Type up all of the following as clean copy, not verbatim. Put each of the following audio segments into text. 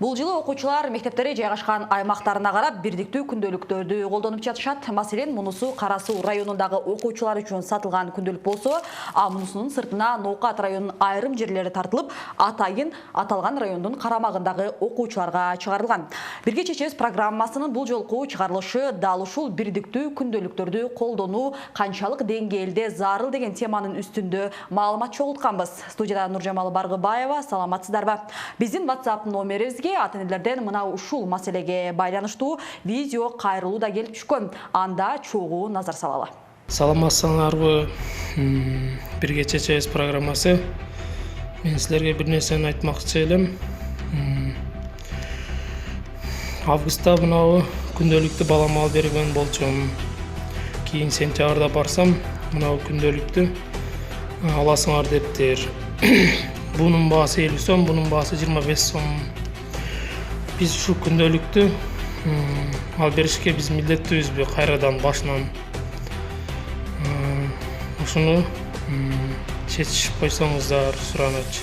Бул жылы окуучулар мектептери жайгашкан аймактарына карап бирдиктүү күндөлүктөрдү колдонуп жатышат. Маселен, мунусу Кара Суу районундагы окуучулар үчүн сатылган күндөлүк болсо, а мунусунун сыртына Ноокат районунун айрым жерлери тартылып, атайын аталган райондун карамагындагы окуучуларга чыгарылган. Бирге чечебиз программасынын бул жолку чыгарылышы дал ушул бирдиктүү күндөлүктөрдү колдонуу канчалык деңгээлде зарыл деген теманын үстүндө маалымат чогултканбыз. Студияда Нуржамал Баргыбаева, саламатсыздарбы? Биздин WhatsApp номерибизге ата-энелерден мына ушул маселеге байланыштуу видео кайрылуу да келип түшкөн. Анда чогуу назар салалы. Саламатсыңарбы? Бирге чечебиз программасы. Мен силерге бир нерсени айтмакчы элем. Августта мынау күндөлүктү балама алып берген болчумун. Кийин сентябрда барсам, мынау күндөлүктү аласыңар дептир. Bunun baası 50 сом, bunun baası 25 сом. Biz şu күндөлүктү алып беришке биз милдеттүүбүзбү кайрадан башынан. Ушуну чечишип койсоңуздар суранычы.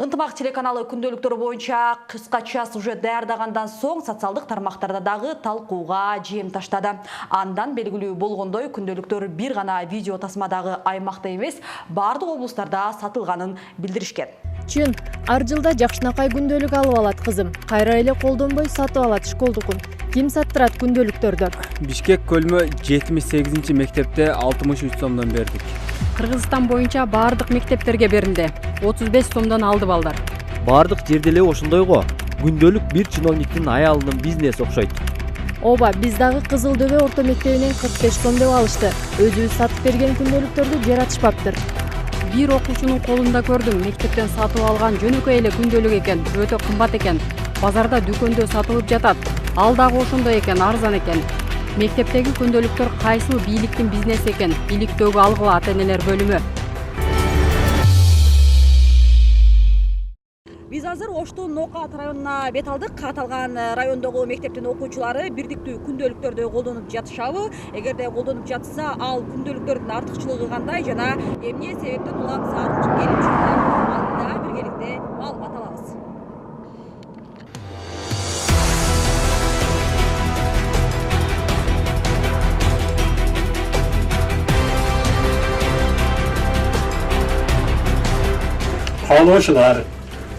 Ынтымак телеканалы күндөлүктөр боюнча кыскача сюжет даярдагандан соң социалдык тармактарда дагы талкууга жем таштады. Андан белгилүү болгондой, күндөлүктөр бир гана видео тасмадагы аймакта эмес, бардык облустарда сатылганын билдиришкен. Чын, ар жылда жакшынакай күндөлүк алып алат кызым. Кайра эле колдонбой сатып алат школдукун. Ким саттырат күндөлүктөрдү? Бишкек Көлмө 78 мектепте 63 сомдон бердик. Кыргызстан боюнча бардык мектептерге берилди. 35 сомдон алды балдар. Бардык жерде эле ошондой го. Күндөлүк бир чиновниктин аялынын бизнеси окшойт. Ооба, биз дагы Кызыл Дөбө орто мектебинен 45 сом деп алышты. Өзүбүз сатып берген күндөлүктөрдү жаратышпаптыр. Бир окуучунун колунда көрдүм, мектептен сатып алган жөнөкөй эле күндөлүк экен, өтө кымбат экен. Базарда дүкөндө сатылып жатат. Ал дагы ошондой экен, арзан экен. Мектептеги күндөлүктөр кайсыл бийликтин бизнеси экен, бийликтөгү алгыла ата-энелер бөлүмү. Биз азыр Оштун Ноокат районуна бет алдык. Аталган райондогу мектептин окуучулары бирдиктүү күндөлүктөрдү колдонуп жатышабы? Эгерде колдонуп жатса, ал күндөлүктөрдүн артыкчылыгы кандай жана эмне себептен улам зарылчы келип чыкты? Анда биргеликте маалымат алабыз. Каалоочулар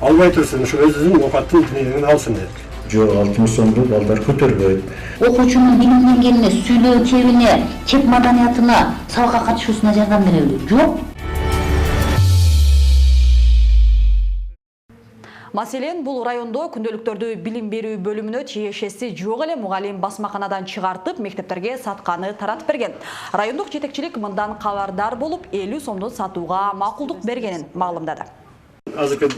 албай турсун, ушу өзүнүн Ноокаттын динегин алсын дедик. Жок, 60 сомду балдар көтөрбөйт. Окуучунун билим деңгээлине, сүйлөө чебине, чет маданиятына, сабакка катышуусуна жардам берели? Жок. Маселен, бул райондо күндөлүктөрдү билим берүү бөлүмүнө тиешеси жок эле мугалим басмаканадан чыгартып, мектептерге сатканы таратып берген. Райондук жетекчилик мындан кабардар болуп, 50 сомдон сатууга макулдук бергенин маалымдады. Азыркы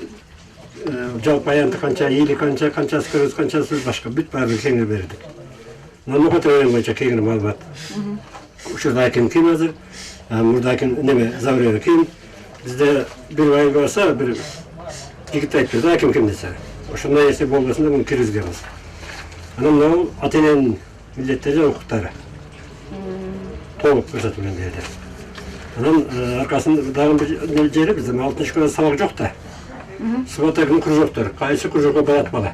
жалпы аянты канча, ийли канчасы көрөз, канчасы башка бүт баары кеңири бердик. Ноокат району боюнча кеңири маалымат. Ушурда ким азыр, мурда неме Заврева ким. Бизде бир ай болса, бир жигит айтып берди, ким десе. Ошондой нерсе болбосун да муну киргизгенбиз. Анан мынау ата-эненин милдеттери жана укуктары. Толук көрсөтүлгөн жерде. Анан аркасында дагы бир жери бизде 6 школада сабак жок да. Субботагын кружоктор, кайсы кружокко барат бала.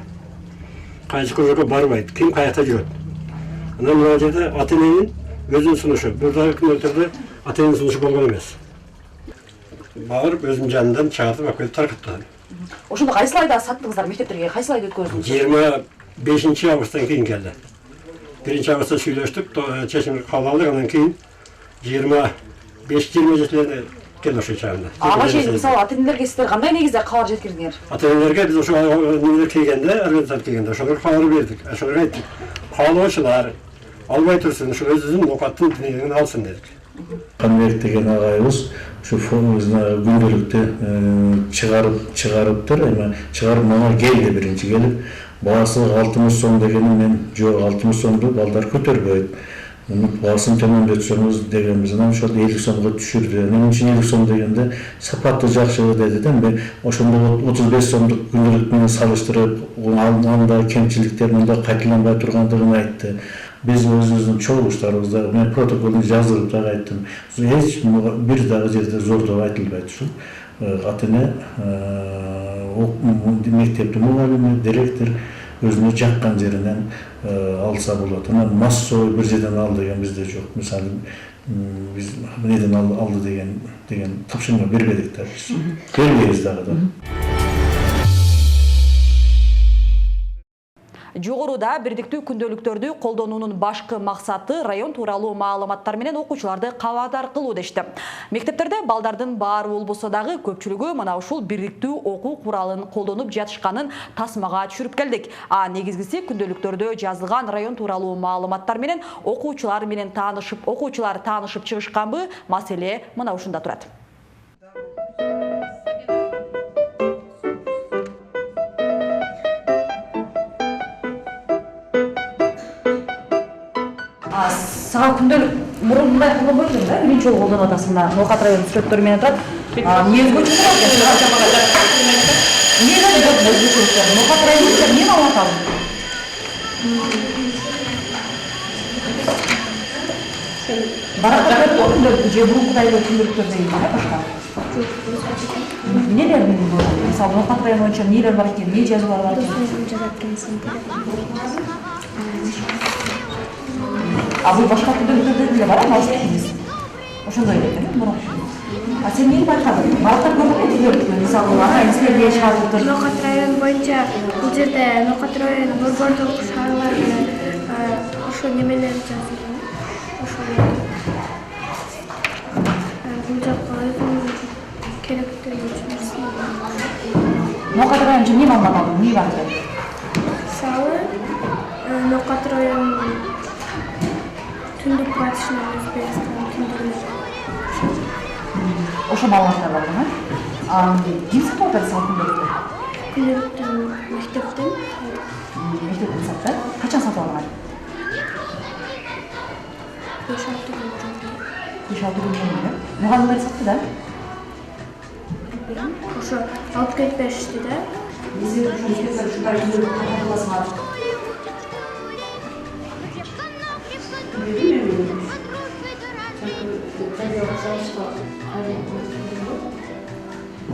Кайсы кружокко барбайт, ким каякта жүрөт. Анан мына жерде ата-эненин өзүнүн сунушу, бурдагы күндөлүктөрдө ата-эненин сунушу болгон эмес. Барып өзүнүн жанынан чыгартып акелип таркаттым. Ошондо кайсы айда саттыңыздар мектептерге? Кайсы айда өткөздүңүз? 25 августтан кийин келди. 1 августта сүйлөштүк, чечим кабыл алдык, андан кийин 25-27 келди ошо чагында. Ага чейин мисалы ата-энелерге сиздер кандай негизде кабар жеткирдиңер? Ата-энелерге биз ошо немелер келгенде, организация келгенде ошолорго кабар бердик. Ошолорго айттык. Каалоочулар албай турсун, ушу өзүнүн Ноокаттын динегин алсын дедик. Канбек деген агайыбыз ушу күндөлүктү чыгарыптыр, эми чыгарып мага келди биринчи келип, баасы 60 сом дегени мен жок 60 сомду балдар көтөрбөйт. Баасын төмөндөтсөңүз дегенбиз, анан ошол 50 сомго түшүрдү. Анан 50 сом дегенде сапаты жакшы деди да, мен ошондо 35 сомдук күндөлүк менен салыштырып, анда кемчиликтер мында кайталанбай тургандыгын айтты. Biz özümüzün çoluşlarımızda, ben protokolünü yazılıp da ayttım. Hiç bir daha yerde zorda aytılmaydı şu. ата-эне, мектептин мугалими, директор өзүнө жаккан жеринен алса болот. Анан массовый бир жерден ал деген бизде жок. Мисалы биз эмнеден алды деген тапшырма бербедик да биз. Бербейбиз дагы да. Жогоруда бирдиктүү күндөлүктөрдү колдонуунун башкы максаты район тууралуу маалыматтар менен окуучуларды кабардар кылуу дешти. Мектептерде балдардын баары болбосо дагы көпчүлүгү мына ушул бирдиктүү окуу куралын колдонуп жатышканын тасмага түшүрүп келдик. Негизгиси күндөлүктөрдө жазылган район тууралуу маалыматтар менен окуучулар таанышып чыгышканбы? Маселе мына ушунда турат. Сага күндөлүк мурун мындай колдонбойсуң да, биринчи жолу колдонуп атасың да. Ноокат районунун сүрөттөрү менен турат. Негиз көчү Ноокат районунда эмне маалымат алдың? Баракат күндөлүктү же бурункудай эле күндөлүктөр деген башка? Эмнелер бар? Мисалы Ноокат району боюнча эмнелер бар экен, эмне жазуулар бар экен? Бул башка күндөлүктөрдө деле бар, ошондой эле экен, сен эмнени байкадың? Балдар көрдүңбү күндөлүктү? Мисалы, эстерге чыгарып тур. Ноокат району боюнча бул жерде Ноокат району борбордук шаарлар ошо немелер жазылган. Ошо бул жакка керектүү нерсе. Ноокат району эмне маалымат алдың? Эмне бар экен? Мисалы, Ноокат районунун түндүк батышынан Өзбекстан түндүгүнө. Ошо маалыматтар бар да? Ким сатып атат сага күндөлүктү? Күндөлүктү мектептен. Мектептен сатты? Качан сатып алган? 5-6 күн жүрдү. 5-6 күн жүрдү. Мугалимдер сатты да? Ошо алып кетпешти да. Биз ушундай күндөлүктү катыласыңар.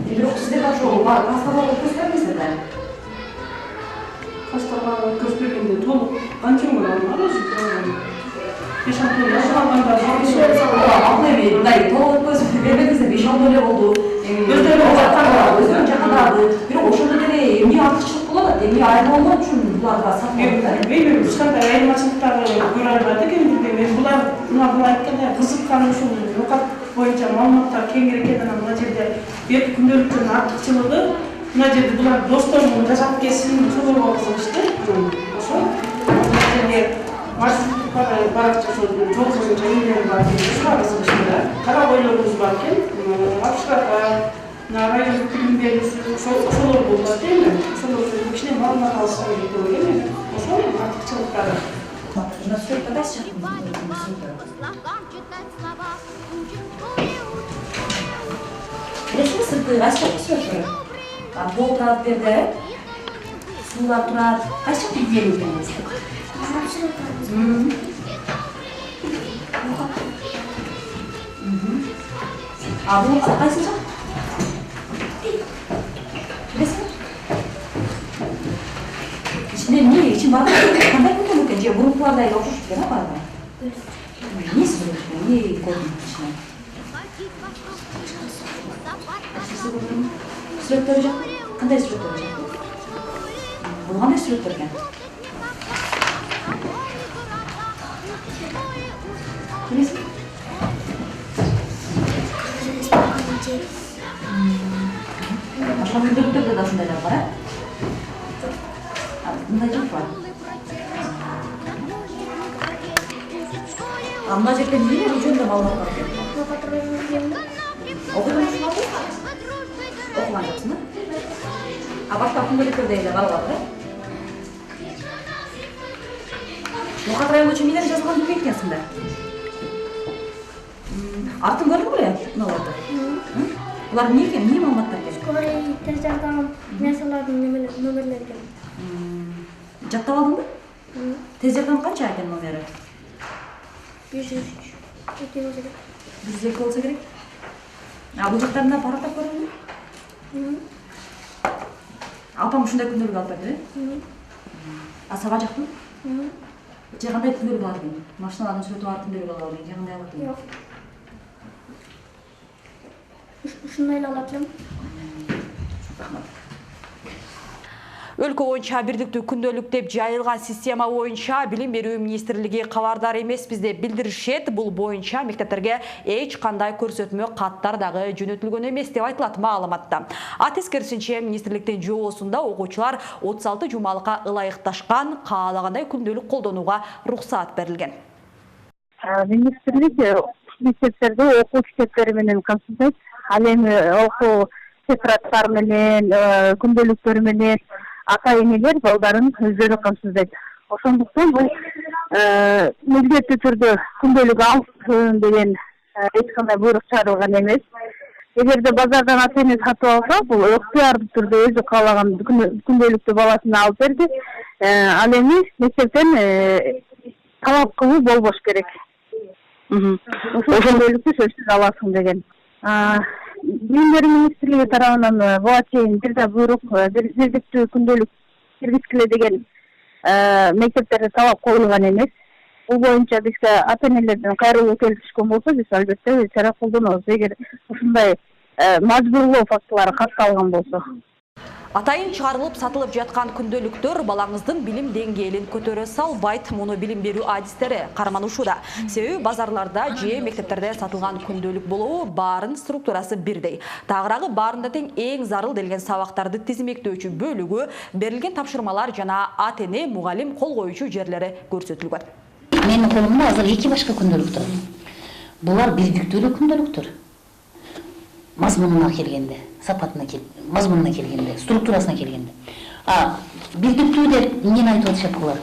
Бирок сиздер ошол кастарга өткөзбөйсүздөр да? Кастарга өткөзбөгөндө толук канча күн алган өзү? 5-6 күн алганда мындай толук өткөзүп бербедиңиздер, 5-6 эле болду. Өздөрү жакындады. Бирок ошондо деле эмне артыкчылык болот, эмне айырмалоо үчүн буларга сатып алат? Мен ушундай айырмачылыктарды көрө албайт экенмин. Мен булар айтканда кызыккан ушул Ноокат боюнча маалыматтар кеңири экенин, мына жерде бир күндөлүктүн артыкчылыгы, мына жерде булар досторунун жашап келсин, ошолорго кызыгышты. Ошо жерде баракча жол боюнча эмнелер бар экен, ушуга кызыгышты да. Кара ойлорубуз бар экен, Абшырата, район билим берүүсү, ошолор болот эми. Ошолор кичине маалымат алышса керек деп ойлойм. Ошол артыкчылыктары. Билесизби, сырты кайсы жакта сүрөттөр? Пол турат берде, суулар турат. Кайсы жакта билүү экен? Бул кайсы жак? Билесизби? Ичинде эмне? Ичин бар? Кандай күндөлүк экен? Же бурункулардай эле окшош экен, барбы? Эмнеси бар экен? Эмне көрдүң ичинен? Сүрөттөрү жак? Кандай сүрөттөр жак? Бул кандай сүрөттөр экен? Билесизби? Башка күндөлүктөрдө да ушундайлар бар, мындай жак бар. Мына жерде эмнелер жөнүндө маалымат бар экен? Окудуңузбу? Окуган жоксуң да? Башка күндөлүктөрдө эле бар да? Ноокат району боюнча эмнелер жазылганын билбейт экенсиң да? Артын көрдүңбү беле мыналарды? Булар эмне экен? Эмне маалыматтар экен? Скорый тез жардам нерселердин номерлери экен. Жаттап алдыңбы? Тез жардам канча экен номери? 102 болсо керек. 102 болсо керек. Бул жактарында парақтап көрдүңбү? Апам ушундай күндөлүк алып берди. А сага жакпы? Же кандай күндөлүк алат экен? Машиналардын сүрөтү бар күндөлүк алып алып, же кандай алат экен? Жок. Ушундай алат элем. Өлкө боюнча бирдиктүү күндөлүк деп жайылган система боюнча Билим берүү министрлиги кабардар эмеспиз деп билдиришет. Бул боюнча мектептерге эч кандай көрсөтмө каттар дагы жөнөтүлгөн эмес деп айтылат маалыматта. Тескерисинче министрликтин жоосунда окуучулар 36 жумалыкка ылайыкташкан каалагандай күндөлүк колдонууга уруксаат берилген. Министрлик мектептерде окуу китептери менен камсыздайт. Ал эми окуу тетрадтар менен, күндөлүктөр менен ата-энелер балдарын өздөрү камсыздайт. Ошондуктан бул милдеттүү түрдө күндөлүк алсын деген эч кандай буйрук чыгарылган эмес. Эгерде базардан ата-эне сатып алса, бул ыктыярдуу түрдө өзү каалаган күндөлүктү баласына алып берди. Ал эми мектептен талап кылуу болбош керек. Ошол күндөлүктү сөзсүз аласың деген. Билим берүү министрлиги тарабынан буга чейин бир да буйрук бирдиктүү күндөлүк киргизгиле деген мектептерде талап коюлган эмес. Бул боюнча бизге ата-энелерден кайрылуу келип түшкөн болсо, биз албетте чара колдонобуз. Эгер ушундай мажбурлоо фактылары катталган болсо. Атайын чыгарылып сатылып жаткан күндөлүктөр балаңыздын билим деңгээлин көтөрө салбайт. Муну билим берүү адистери кармануушуда. Себеби базарларда же мектептерде сатылган күндөлүк болобу баарын структурасы бирдей. Тагыраагы баарында тең эң зарыл делген сабактарды тизмектөөчү бөлүгү, берилген тапшырмалар жана ата-эне, мугалим кол коюучу жерлери көрсөтүлгөн. Менин колумда азыр 2 башка күндөлүк турат. Булар бирдиктүү күндөлүктөр. Мазмунуна келгенде, мазмунуна келгенде, структурасына келгенде. Бирдиктүү деп эмнени айтып атышат булар?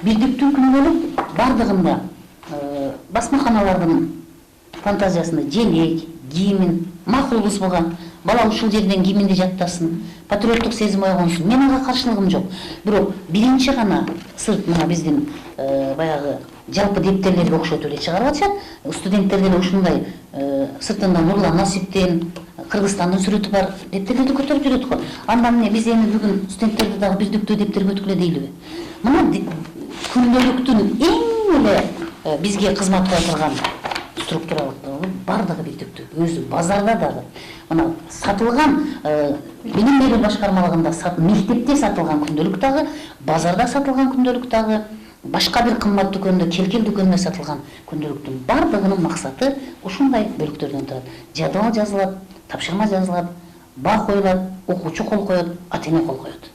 Бирдиктүү күндөлүк бардыгында басмаканалардын фантазиясында желек, кийимин макул бузбаган, бала ушул жерден кийиминди жаттасын, патриоттук сезим ойгонсун. Мен ага каршылыгым жок. Бирок биринчи гана сырт мына биздин баягы жалпы дептерлерге окшотуп эле чыгарып атышат. Студенттерде эле ушундай сыртында Нурлан Насиптин, Кыргызстандын сүрөтү бар дептерлерди көтөрүп жүрөт го. Андан эмне биз эми бүгүн студенттерди дагы бирдиктүү дептер көтүргүлө дейлиби? Мына күндөлүктүн эң эле бизге кызмат кыла турган структуралык бардыгы бирдиктүү. Өзү базарда дагы мына сатылган билим берүү башкармалыгында мектепте сатылган күндөлүк дагы, базарда сатылган күндөлүк дагы, башка бир кымбат дүкөндө, келкел дүкөндө сатылган күндөлүктүн бардыгынын максаты ушундай бөлүктөрдөн турат. Жадвал жазылат, тапшырма жазылат, баа коюлат, окуучу кол коет, ата-эне кол коет.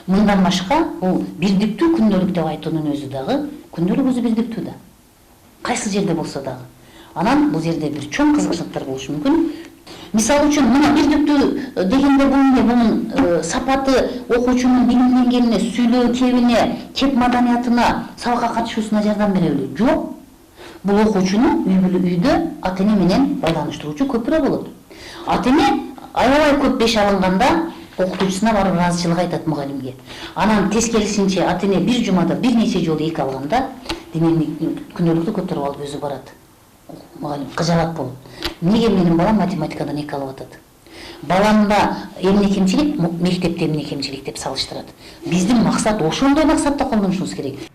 Мындан башка бул бирдиктүү күндөлүк деп айтуунун өзү дагы күндөлүк өзү бирдиктүү да. Кайсы жерде болсо дагы. Анан бул жерде бир чоң кызыкчылыктар болушу мүмкүн. Мисалы үчүн мына бирдиктүү дегенде бунун сапаты окуучунун билим деңгээлине, сүйлөө кебине, кеп маданиятына, сабакка катышуусуна жардам береби? Жок. Бул окуучунун үйдө ата-эне менен байланыштыруучу көпүрө болот. Ата-эне аябай көп беш алынганда окутуучусуна барып ыраазычылык айтат мугалимге. Анан тескерисинче ата-эне бир жумада бир нече жолу 2 алганда, демек күндөлүктү көтөрүп алып өзү барат. Мугалим кыжалат болот. Неге менин балам математикадан 2 алып атат? Баламда эмне кемчилик, мектепте эмне кемчилик деп салыштырат. Биздин максат ошондой максатта колдонушубуз керек.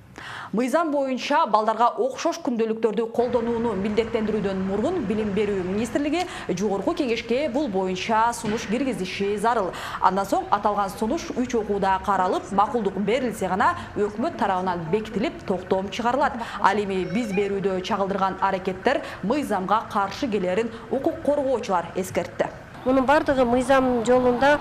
Мыйзам боюнча балдарга окшош күндөлүктөрдү колдонууну милдеттендирүүдөн мурун Билим берүү министрлиги жогорку кеңешке бул боюнча сунуш киргизиши зарыл. Андан соң аталган сунуш 3 окууда каралып, макулдук берилсе гана өкмөт тарабынан бекитилип, токтом чыгарылат. Ал эми биз берүүдө чагылдырган аракеттер мыйзамга каршы келерин укук коргоочулар эскертти. Мунун бардыгы мыйзам жолунда,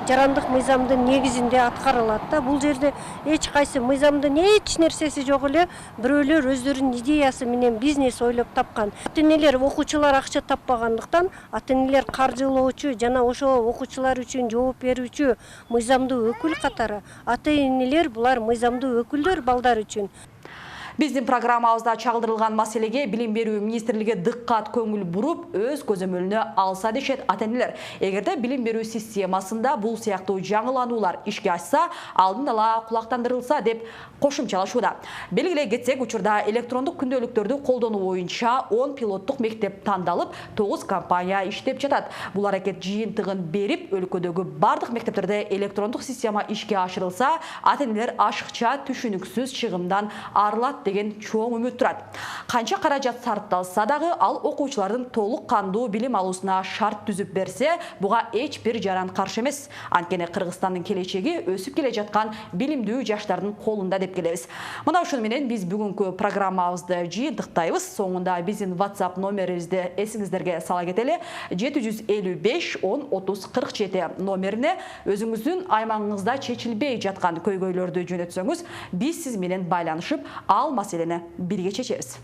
жарандык мыйзамдын негизинде аткарылат да. Бул жерде эч кайсы мыйзамдын эч нерсеси жок эле, бирөөлөр өздөрүнүн идеясы менен бизнес ойлоп тапкан. Ата-энелер окуучулар акча таппагандыктан, ата-энелер каржылоочу жана ошол окуучулар үчүн жооп берүүчү мыйзамдуу өкүл катары ата-энелер булар мыйзамдуу өкүлдөр балдар үчүн. Биздин программабызда чагылдырылган маселеге Билим берүү министрлиги дыккат көңүл буруп, өз көзөмөлүнө алса дешет ата-энелер. Эгерде билим берүү системасында бул сыяктуу жаңылануулар ишке ашса, алдын ала кулактандырылса деп кошумчалашууда. Белгилей кетсек, учурда электрондук күндөлүктөрдү колдонуу боюнча 10 пилоттук мектеп тандалып, 9 компания иштеп жатат. Бул аракет жыйынтыгын берип, өлкөдөгү бардык мектептерде электрондук система ишке ашырылса, ата-энелер ашыкча түшүнүксүз чыгымдан арылат деген чоң үмүт турат. Канча каражат сарпталса дагы, ал окуучулардын толук кандуу билим алуусуна шарт түзүп берсе, буга эч бир жаран каршы эмес. Анткени Кыргызстандын келечеги өсүп келе жаткан билимдүү жаштардын колунда деп келебиз. Мына ушуну менен биз бүгүнкү программабызды жыйынтыктайбыз. Соңунда биздин WhatsApp номерибизди эсиңиздерге сала кетели. 755 10 30 47 номерине өзүңүздүн аймагыңызда чечилбей жаткан көйгөйлөрдү жөнөтсөңүз, биз сиз менен байланышып, ал маселени бирге чечебиз.